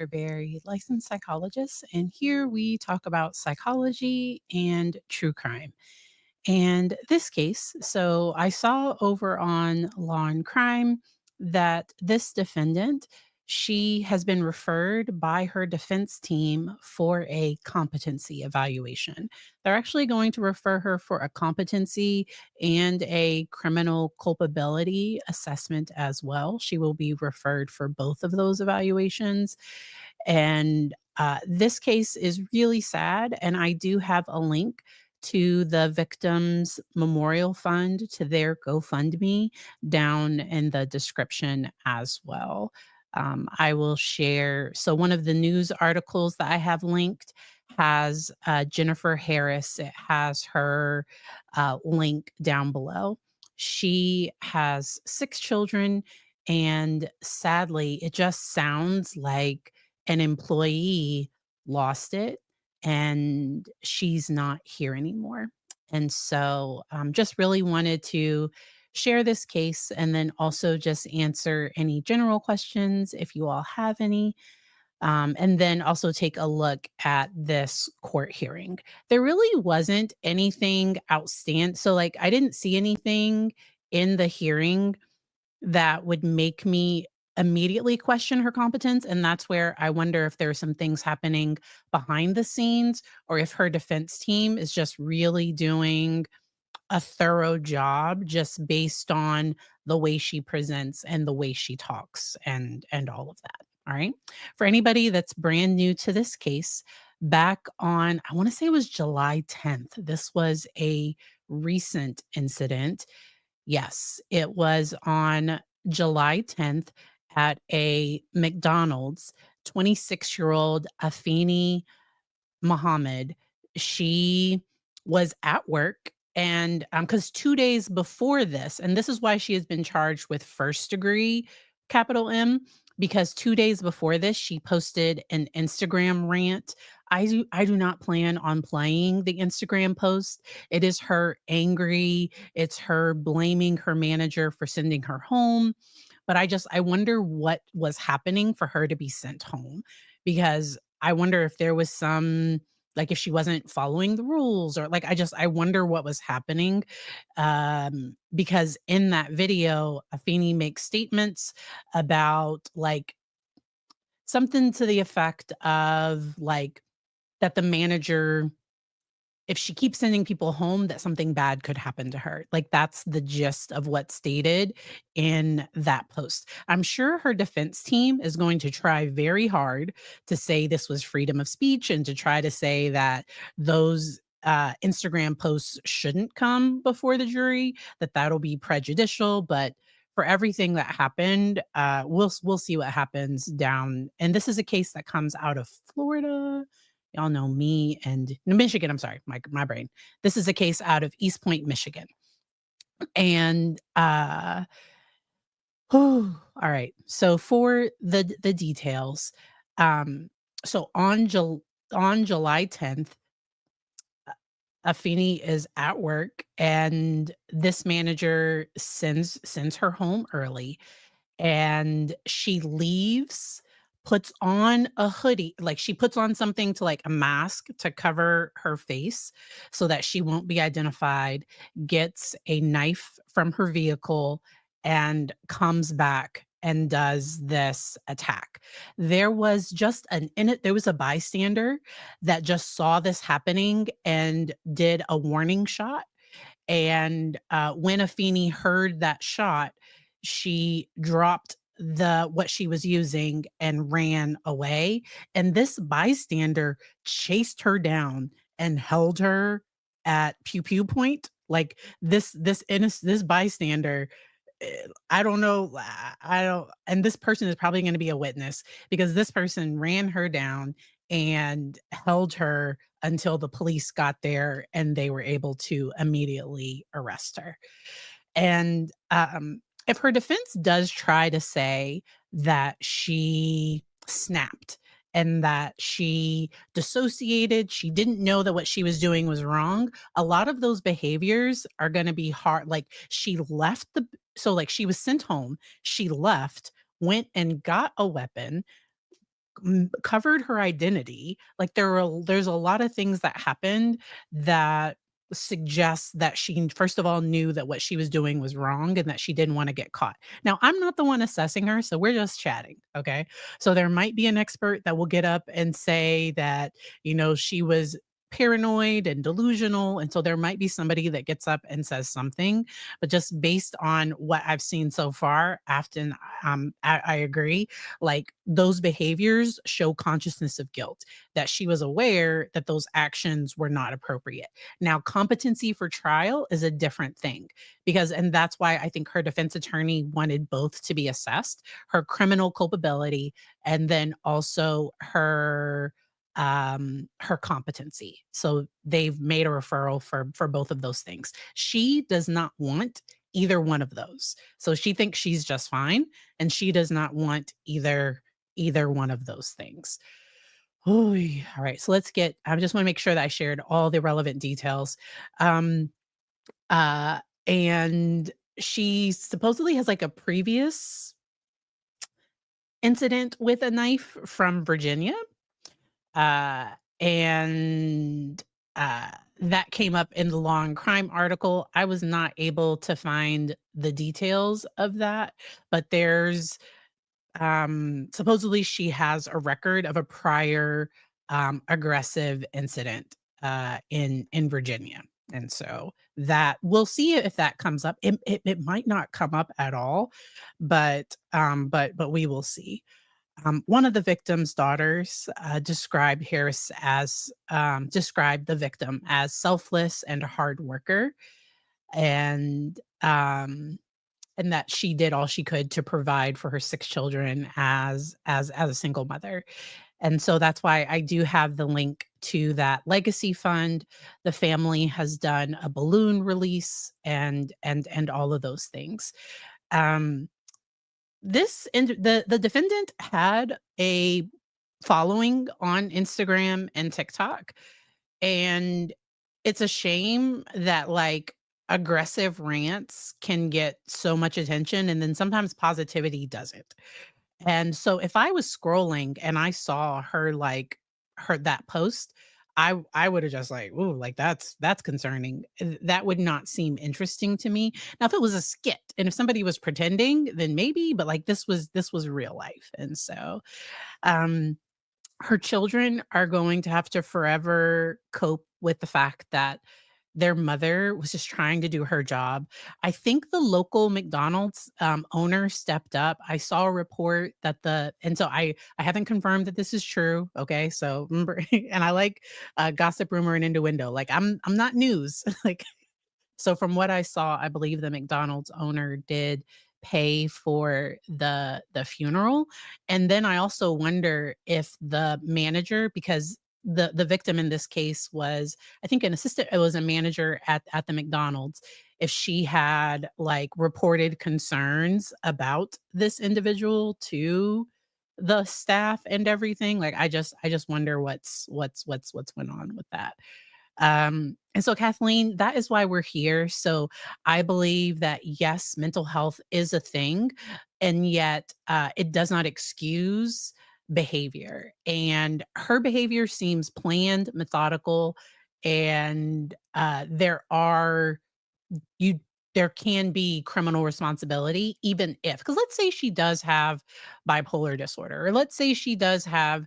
Dr. Barry, licensed psychologist, and here we talk about psychology and true crime. And this case, so I saw over on Law and Crime that this defendant, she has been referred by her defense team for a competency evaluation. They're actually going to refer her for a competency and a criminal culpability assessment as well. She will be referred for both of those evaluations. And this case is really sad. And I do have a link to the victims memorial fund, to their GoFundMe, down in the description as well. I will share. So, one of the news articles that I have linked has Jennifer Harris. It has her link down below. She has 6 children, and sadly, it just sounds like an employee lost it and she's not here anymore. And so, just really wanted to share this case and then also just answer any general questions if you all have any. And then also take a look at this court hearing. There really wasn't anything outstanding. So, like, I didn't see anything in the hearing that would make me immediately question her competence, and that's where I wonder if there are some things happening behind the scenes or if her defense team is just really doing a thorough job just based on the way she presents and the way she talks and all of that. All right. For anybody that's brand new to this case, back on, I want to say it was July 10th, this was a recent incident. Yes, it was on July 10th at a McDonald's. 26-year-old Afeni Muhammad, she was at work, and because 2 days before this, and this is why she has been charged with first degree capital M, because 2 days before this, she posted an Instagram rant. I do not plan on playing the Instagram post. It is her angry, it's her blaming her manager for sending her home. But I wonder what was happening for her to be sent home, because I wonder if there was some, like, if she wasn't following the rules, or like, I wonder what was happening. Because in that video, Afeni makes statements about, like, something to the effect of, like, that the manager, if she keeps sending people home, that something bad could happen to her. Like, that's the gist of what's stated in that post. I'm sure her defense team is going to try very hard to say this was freedom of speech and to try to say that those Instagram posts shouldn't come before the jury, that that'll be prejudicial. But for everything that happened, we'll see what happens down. And this is a case that comes out of Florida. Y'all know me and no, Michigan, I'm sorry, my brain. This is a case out of Eastpointe, Michigan. And, all right. So for the details, um, so on July 10th, Afeni is at work and this manager sends her home early, and she leaves, puts on a hoodie, like, she puts on something to, like, a mask to cover her face so that she won't be identified, gets a knife from her vehicle, and comes back and does this attack. There was a bystander that just saw this happening and did a warning shot, and, when Afeni heard that shot, she dropped what she was using and ran away, and this bystander chased her down and held her at pew pew point. Like, this bystander, I don't know, I don't, and this person is probably gonna be a witness because this person ran her down and held her until the police got there and they were able to immediately arrest her. And, if her defense does try to say that she snapped and that she dissociated, she didn't know that what she was doing was wrong, a lot of those behaviors are gonna be hard. Like, she left the so, like, she was sent home, she left, went and got a weapon, covered her identity. Like, there's a lot of things that happened that suggests that she, first of all, knew that what she was doing was wrong and that she didn't wanna get caught. Now, I'm not the one assessing her, so we're just chatting, okay? So there might be an expert that will get up and say that, she was paranoid and delusional, and so there might be somebody that gets up and says something, but just based on what I've seen so far, often, I agree, like, those behaviors show consciousness of guilt, that she was aware that those actions were not appropriate. Now, competency for trial is a different thing because, and that's why I think her defense attorney wanted both to be assessed, her criminal culpability and then also her competency. So they've made a referral for both of those things. She does not want either one of those. So she thinks she's just fine and she does not want either one of those things. All right. So I just want to make sure that I shared all the relevant details. Um uh and she supposedly has like a previous incident with a knife from Virginia. Uh, and uh, that came up in the long crime article. I was not able to find the details of that, but there's supposedly she has a record of a prior aggressive incident in Virginia. And so that we'll see if that comes up. It might not come up at all, but we will see. One of the victim's daughters described the victim as selfless and a hard worker, and and that she did all she could to provide for her 6 children as a single mother. And so that's why I do have the link to that legacy fund. The family has done a balloon release and all of those things. Um, the defendant had a following on Instagram and TikTok, and it's a shame that, like, aggressive rants can get so much attention and then sometimes positivity doesn't. And so if I was scrolling and I saw her, like, her that post, I would have just like, "Ooh, like, that's concerning." That would not seem interesting to me. Now, if it was a skit and if somebody was pretending, then maybe, but, like, this was real life, and so, um her children are going to have to forever cope with the fact that their mother was just trying to do her job. I think the local McDonald's owner stepped up. I saw a report that and so I haven't confirmed that this is true. Okay, so remember, and I like gossip, rumor, and innuendo. Like, I'm not news. Like, so from what I saw, I believe the McDonald's owner did pay for the funeral. And then I also wonder if the manager, because the victim in this case was, I think, an assistant, it was a manager at the McDonald's, if she had like reported concerns about this individual to the staff and everything. Like, I just wonder what's went on with that. And so, Kathleen, that is why we're here. So, I believe that yes, mental health is a thing, and yet it does not excuse behavior. And her behavior seems planned, methodical, and you there can be criminal responsibility even if, because let's say she does have bipolar disorder, or let's say she does have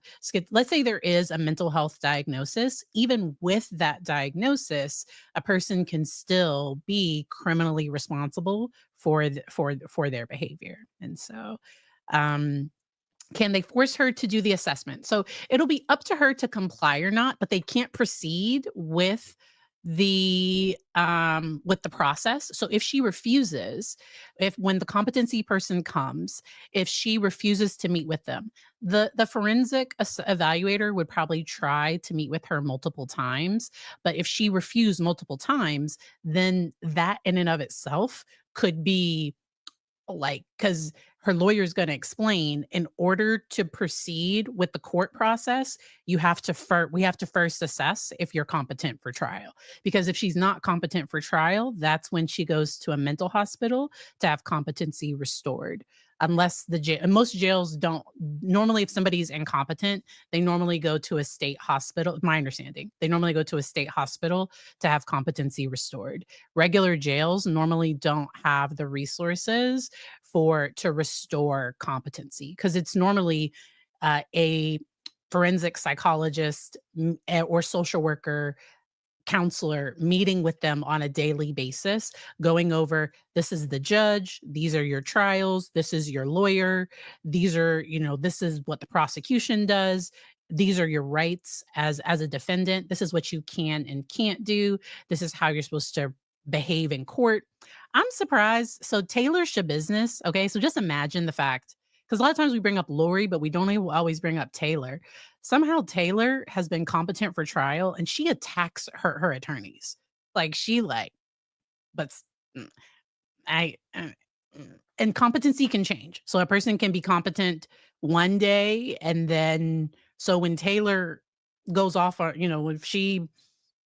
let's say there is a mental health diagnosis. Even with that diagnosis, a person can still be criminally responsible for their behavior. And so um can they force her to do the assessment? So it'll be up to her to comply or not, but they can't proceed with the process. So if she refuses, if when the competency person comes, if she refuses to meet with them, the forensic evaluator would probably try to meet with her multiple times. But if she refused multiple times, then that in and of itself could be like, because her lawyer is going to explain, in order to proceed with the court process, we have to first assess if you're competent for trial. Because if she's not competent for trial, that's when she goes to a mental hospital to have competency restored. Unless the jail, and most jails don't normally, if somebody's incompetent, they normally go to a state hospital. My understanding, they normally go to a state hospital to have competency restored. Regular jails normally don't have the resources to restore competency, because it's normally a forensic psychologist or social worker, counselor meeting with them on a daily basis, going over, this is the judge, these are your trials, this is your lawyer, these are, this is what the prosecution does, these are your rights as a defendant, this is what you can and can't do, this is how you're supposed to behave in court. I'm surprised. So Taylor's business. Okay. So just imagine the fact, because a lot of times we bring up Lori, but we don't always bring up Taylor. Somehow Taylor has been competent for trial and she attacks her attorneys. Like she like, but mm, I and competency can change. So a person can be competent one day, and then so when Taylor goes off, or if she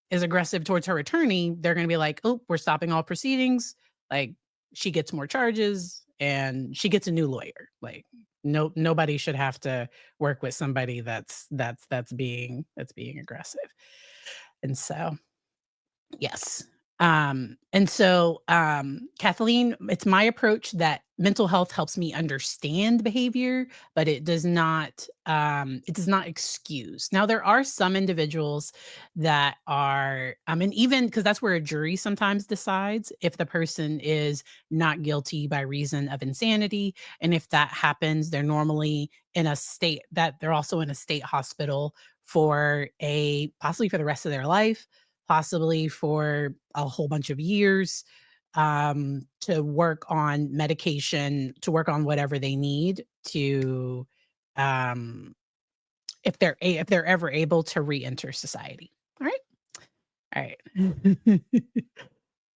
is aggressive towards her attorney, they're going to be like, "Oh, we're stopping all proceedings." Like she gets more charges and she gets a new lawyer. Like nobody should have to work with somebody that's being aggressive. And so, yes. Kathleen, it's my approach that mental health helps me understand behavior, but it does not excuse. Now, there are some individuals that are, and even because that's where a jury sometimes decides if the person is not guilty by reason of insanity. And if that happens, they're normally in a state that they're also in a state hospital for possibly for the rest of their life, possibly for a whole bunch of years, to work on medication, to work on whatever they need to, um, if they're ever able to re-enter society. All right, all right.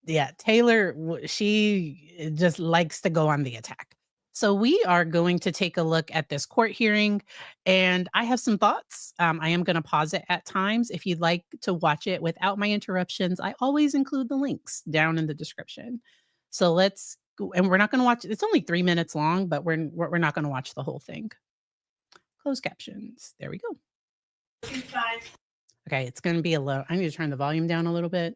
Yeah, Taylor, she just likes to go on the attack. So we are going to take a look at this court hearing, and I have some thoughts. I am going to pause it at times. If you'd like to watch it without my interruptions, I always include the links down in the description. So let's go, and we're not going to watch. It's only 3 minutes long, but we're not going to watch the whole thing. Closed captions. There we go. Okay, it's going to be a low. I need to turn the volume down a little bit.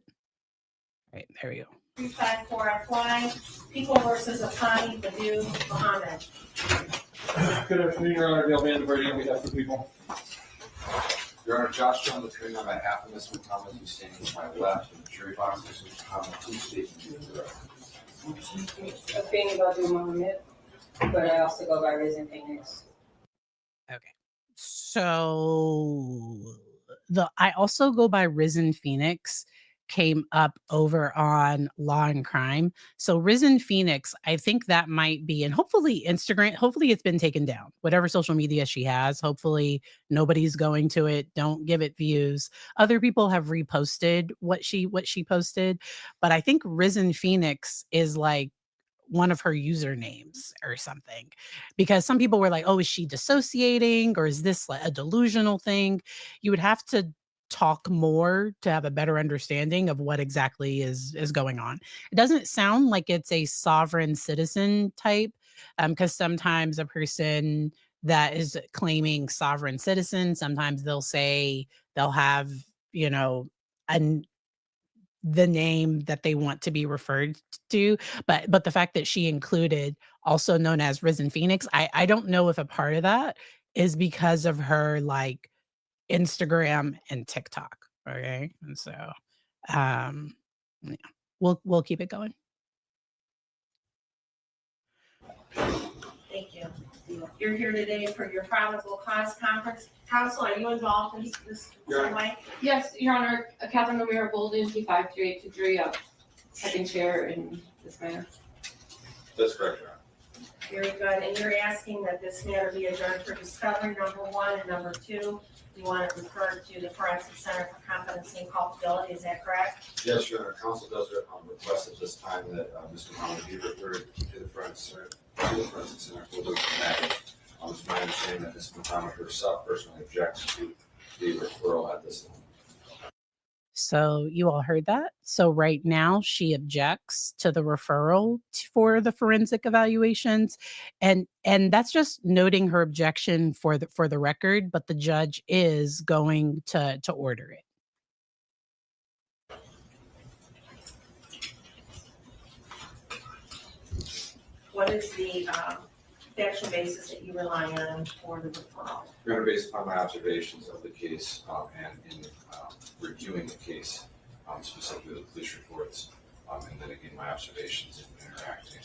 All right, there we go. 354 apply. People versus Afeni Badu Muhammad. Good afternoon, Your Honor. Dale Vandenberg on behalf of the people. Your Honor, Josh Jones, attorney on behalf of Mr. Muhammad, who's standing to my left in the jury box. Mr. Muhammad, please state your name. Afeni Badu Muhammad, but I also go by Risen Phoenix. Okay. So I also go by Risen Phoenix, came up over on Law and Crime. So Risen Phoenix, I think that might be, and hopefully Instagram, hopefully it's been taken down. Whatever social media she has, hopefully nobody's going to it. Don't give it views. Other people have reposted what she posted, but I think Risen Phoenix is like one of her usernames or something, because some people were like, oh, is she dissociating, or is this like a delusional thing? You would have to talk more to have a better understanding of what exactly is going on. It doesn't sound like it's a sovereign citizen type, because sometimes a person that is claiming sovereign citizen, sometimes they'll have, an the name that they want to be referred to, but the fact that she included also known as Risen Phoenix, I don't know if a part of that is because of her like Instagram and TikTok. Okay. And so yeah, we'll keep it going. Thank you. You're here today for your probable cause conference. Counsel, are you involved in this some way? Yes, Your Honor, Catherine O'Meara Bolden, T53823, second chair in this matter. That's correct, Your Honor. Very good. And you're asking that this matter be adjourned for discovery, number one, and number two, you want it referred to the Forensic Center for Competency and Culpability. Is that correct? Yes, Your Honor. Counsel does request at this time that Mr. Muhammad be referred to the Forensic Center to the forensic center for the matter. It's my understanding that Ms. Muhammad herself personally objects to the referral at this time. So you all heard that. So right now she objects to the referral for the forensic evaluations, and that's just noting her objection for the record. But the judge is going to order it. What is the factual basis that you rely on for the referral? Your Honor, based upon my observations of the case and in reviewing the case, specifically the police reports, and then again my observations in interacting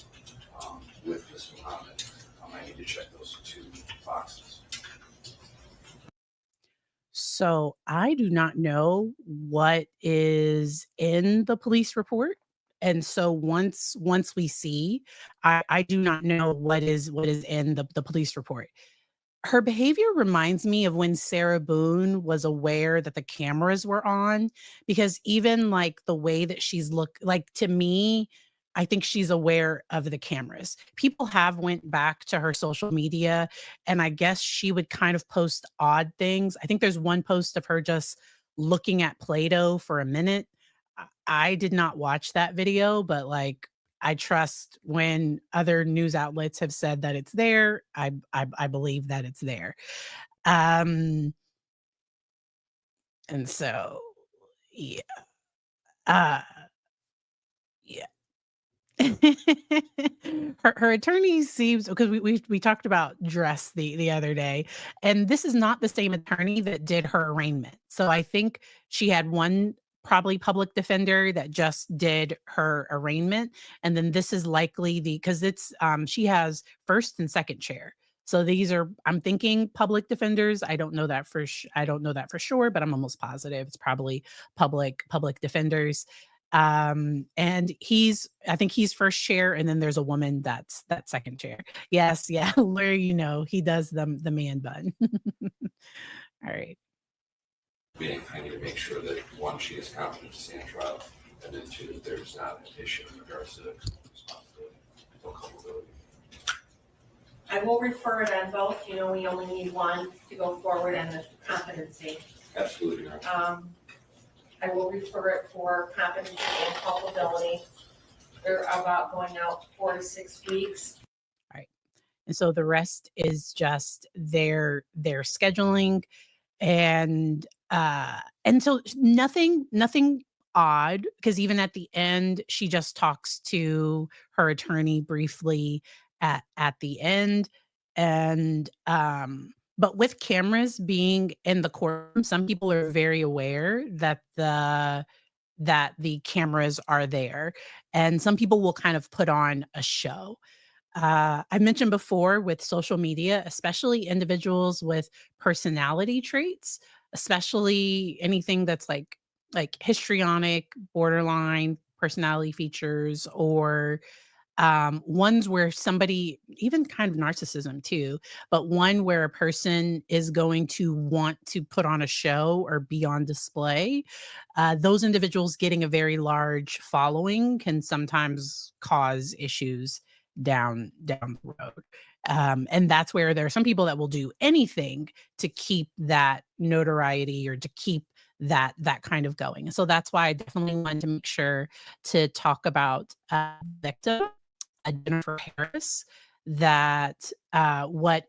with Ms. Muhammad, I need to check those two boxes. So I do not know what is in the police report. And so once we see, I do not know what is in the police report. Her behavior reminds me of when Sarah Boone was aware that the cameras were on, because even like the way that like to me, I think she's aware of the cameras. People have went back to her social media, and I guess she would kind of post odd things. I think there's one post of her just looking at Play-Doh for a minute. I did not watch that video, but like I trust when other news outlets have said that it's there. I believe that it's there. Um, and so yeah. Uh yeah. Her attorney seems, because we talked about dress the other day, and this is not the same attorney that did her arraignment. So I think she had one probably public defender that just did her arraignment, and then this is likely because it's she has first and second chair. So these are, I'm thinking, public defenders. I don't know that for sure, but I'm almost positive it's probably public defenders. And I think he's first chair, and then there's a woman that's second chair. Yes, yeah, Larry, he does the man bun. All right. I need to make sure that one, she is competent to stand trial, and then two, that there's not an issue in regards to responsibility or culpability. I will refer it on both. We only need one to go forward on the competency. Absolutely, Your Honor. I will refer it for competency and culpability. They're about going out 4 to 6 weeks. All right. And so the rest is just their scheduling, and so nothing odd, because even at the end she just talks to her attorney briefly at the end. And but with cameras being in the courtroom, some people are very aware that the cameras are there, and some people will kind of put on a show. I mentioned before with social media, especially individuals with personality traits, especially anything that's like histrionic, borderline personality features, or ones where somebody, even kind of narcissism too, but one where a person is going to want to put on a show or be on display. Those individuals getting a very large following can sometimes cause issues down the road. And that's where there are some people that will do anything to keep that notoriety or to keep that kind of going. So that's why I definitely wanted to make sure to talk about victim, Jennifer Harris, that what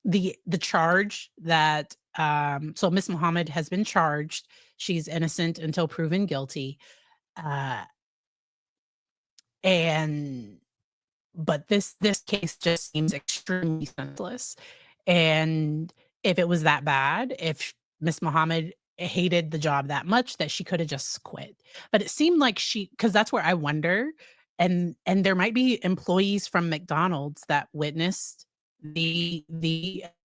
the charge that so Miss Muhammad has been charged. She's innocent until proven guilty. Uh, and but this case just seems extremely senseless. And if it was that bad, if Miss Muhammad hated the job that much, that she could have just quit. But it seemed like because that's where I wonder, and there might be employees from McDonald's that witnessed the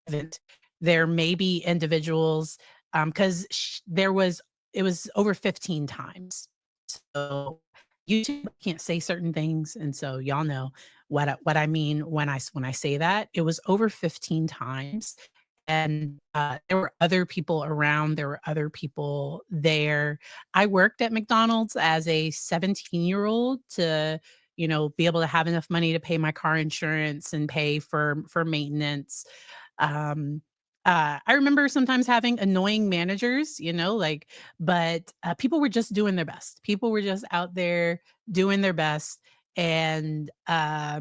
event. There may be individuals, because it was over 15 times. So YouTube can't say certain things, and so y'all know what I mean when I say that. It was over 15 times, and there were other people around. There were other people there. I worked at McDonald's as a 17-year-old to be able to have enough money to pay my car insurance and pay for maintenance. Um, I remember sometimes having annoying managers, but people were just doing their best. People were just out there doing their best, and uh,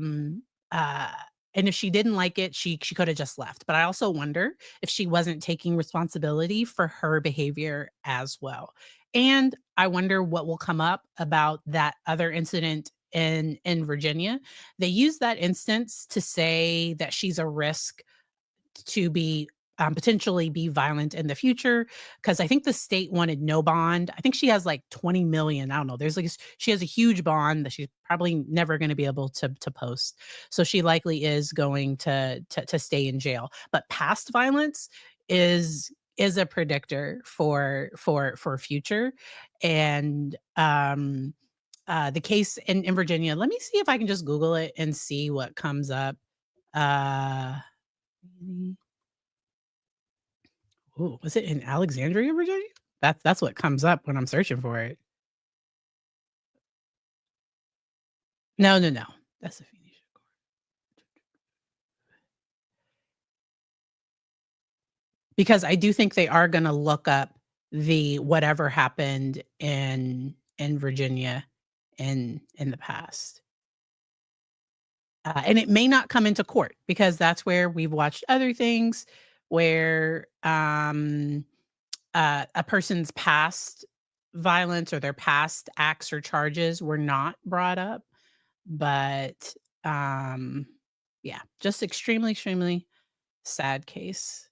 and if she didn't like it, she could have just left. But I also wonder if she wasn't taking responsibility for her behavior as well. And I wonder what will come up about that other incident in Virginia. They use that instance to say that she's a risk to be potentially be violent in the future, because I think the state wanted no bond. I think she has like 20 million. I don't know. She has a huge bond that she's probably never going to be able to post. So she likely is going to stay in jail. But past violence is a predictor for future. And the case in Virginia, let me see if I can just Google it and see what comes up. Uh Ooh, was it in Alexandria, Virginia? That's what comes up when I'm searching for it. No, no, no. That's the Phoenician Court. Because I do think they are gonna look up the whatever happened in Virginia in the past. And it may not come into court because that's where we've watched other things where, a person's past violence or their past acts or charges were not brought up. But, um, yeah, just extremely, extremely sad case.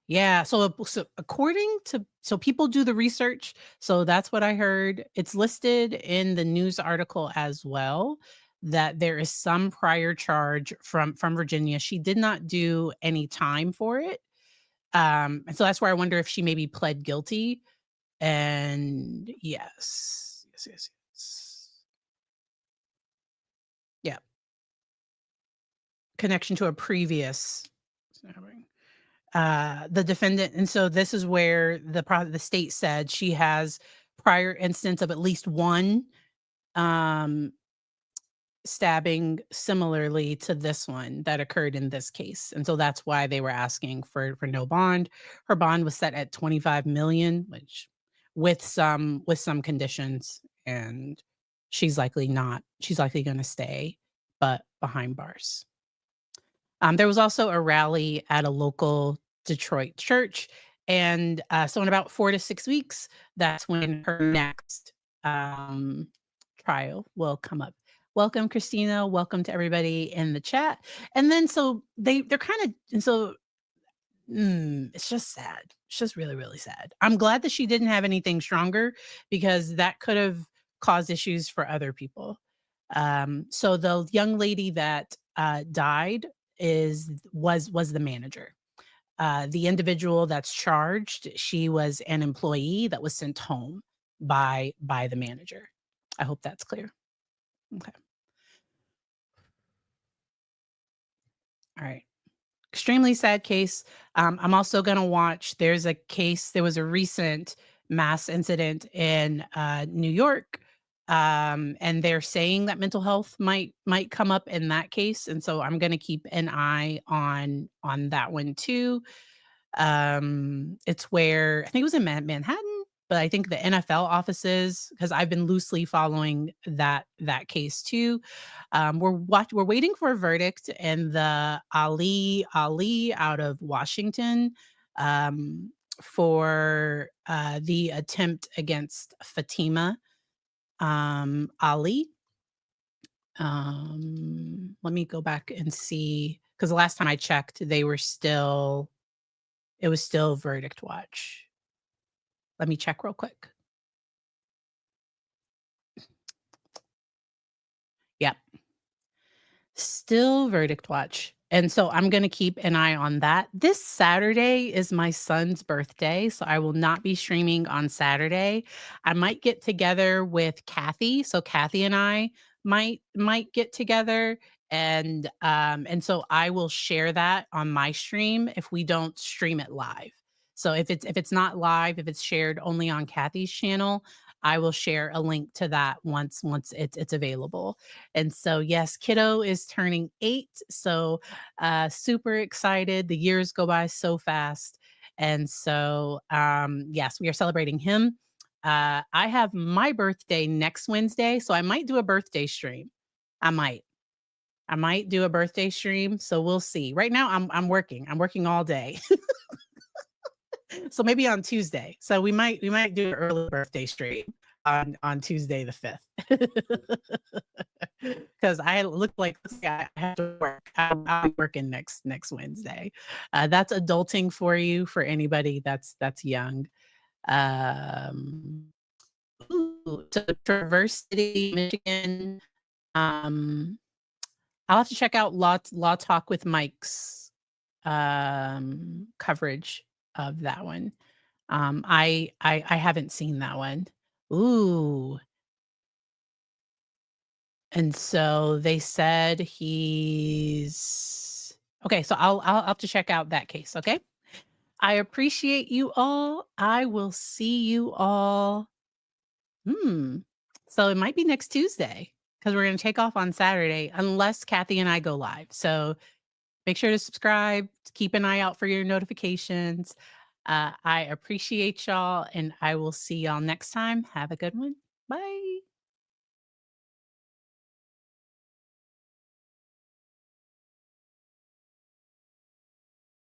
Yeah, so according to so people do the research, so that's what I heard. It's listed in the news article as well that there is some prior charge from Virginia. She did not do any time for it. And so that's where I wonder if she maybe pled guilty. And yes. Yes, yes, yes. Yeah. Connection to a previous stabbing. The defendant, and so this is where the state said she has prior instance of at least one um, stabbing similarly to this one that occurred in this case, and so that's why they were asking for no bond. Her bond was set at 25 million, which with some conditions, and she's likely going to stay, but behind bars. There was also a rally at a local Detroit church, and, so in about 4 to 6 weeks, that's when her next, um, trial will come up. Welcome, Christina. Welcome to everybody in the chat. And then so they're kinda and so it's just sad. It's just really, really sad. I'm glad that she didn't have anything stronger because that could have caused issues for other people. So the young lady that died was the manager. The individual that's charged, she was an employee that was sent home by the manager. I hope that's clear. Okay. All right. Extremely sad case. I'm also gonna watch there was a recent mass incident in, New York, and they're saying that mental health might come up in that case, and so I'm gonna keep an eye on that one too. It's where I think it was in Manhattan, but I think the NFL offices, because I've been loosely following that case too. We're waiting for a verdict in the Ali out of Washington, for the attempt against Fatima Ali. Let me go back and see because the last time I checked, it was still verdict watch. Let me check real quick. Yep, still verdict watch. And so I'm gonna keep an eye on that. This Saturday is my son's birthday, so I will not be streaming on Saturday. I might get together with Kathy, so Kathy and I might get together, and so I will share that on my stream if we don't stream it live. So if it's not live, if it's shared only on Kathy's channel, I will share a link to that once it's available. And so yes, kiddo is turning 8, so super excited. The years go by so fast. And so yes, we are celebrating him. I have my birthday next Wednesday, so I might do a birthday stream. I might. I might do a birthday stream, so we'll see. Right now I'm working. I'm working all day. So maybe on Tuesday. So we might do an early birthday stream on Tuesday the 5th. Because I look like I have to work. I'll be working next Wednesday. That's adulting for you for anybody that's young. Um, so Traverse City, Michigan. Um, I'll have to check out Law Talk with Mike's coverage of that one. I haven't seen that one. Ooh. And so they said he's okay. So I'll have to check out that case. Okay. I appreciate you all. I will see you all. Hmm. So it might be next Tuesday because we're going to take off on Saturday unless Kathy and I go live. So make sure to subscribe, keep an eye out for your notifications. I appreciate y'all, and I will see y'all next time. Have a good one. Bye.